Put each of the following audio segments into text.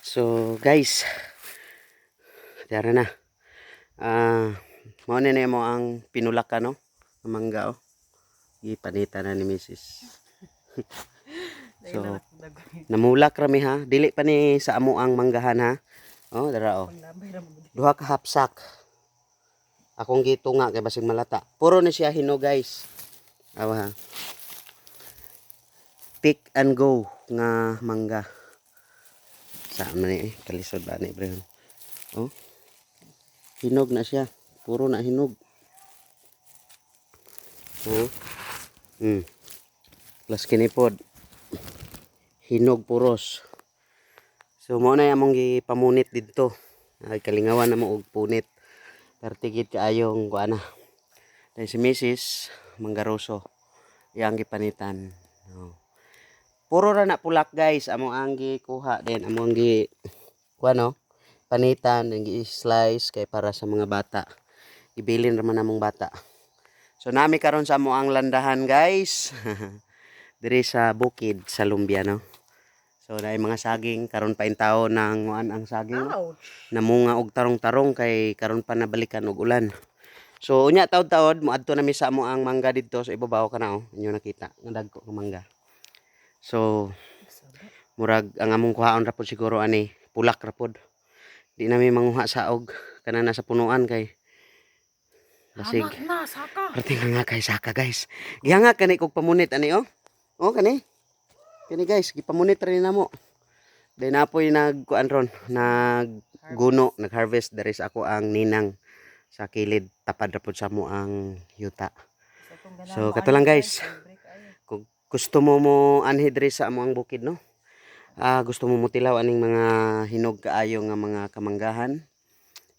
So guys, tara na. Mao na mo ang pinulak ka no? Ang mangga oh. Ipanita na ni Mrs. So, namulak rami ha. Dili pa ni sa amo ang manggahan ha. Oh, dara oh. Duha ka hapsak. Akong gitunga kay basig malata. Puro ni siya hino guys. Awa ha. Pick and go nga mangga. Saan man eh, kalisod ba ni bro? Oh. Hinog na siya. Puro na hinog. Oh. Plus kinipod. Hinog puros. So mo na among gipamunit didto. Ay kalingawan na mo og punit. Pertigid kaayong kuana. Dahil si Mrs. Manggaroso. Yang gipanitan. Oh. Puro ra na pulak guys. Amo ang gikuha din. Amo ang kuano panitan, ang gi-slice kay para sa mga bata. Ibilin ra man namong bata. So nami karon sa amo ang landahan guys. Diri sa bukid sa Lumbia no. So naay mga saging karon pa intaw nang ang saging. Namunga og tarong-tarong kay karon pa nabalikan og ulan. So unya taud-taud moadto nami sa amo ang mangga didto sa ibabaw kana oh. Inyo nakita nga dagko nga mangga. So murag ang among kuhaon ra pod siguro ani pulak ra pod. Di nami manguha saog kana nasa punuan kay basig. Na saka. Perti nga kay saka guys. Gihanga kani kog pamunit ani oh. Oh kani. Kani guys, gipamunit rin namo. Dahil napoy nagkuan ron, nagguno, nagharvest dari sa ako ang ninang sa kilid tapad ra pud sa mo ang yuta. So kato lang guys. Kung gusto mo anhi diri sa amo ang bukid no. Gusto mo mutilaw aning mga hinog kaayo nga mga kamanggahan.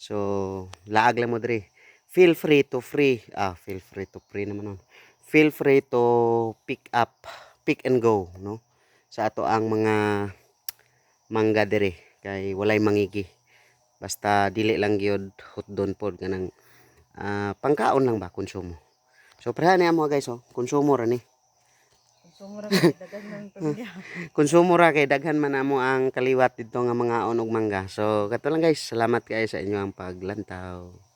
So laag lang mo diri. Feel free to naman nun. Feel free to pick and go no sa ato ang mga mangga diri kay walay mangigi. Basta dili lang gyud hutdon pod kanang pangkaon lang ba konsumo. So preha ni amo guys oh, konsumo ra ni. Konsumo ra kay daghan man amo ang kaliwat didto nga mga onog mangga. So kato lang guys, salamat kayo sa inyo ang paglantaw.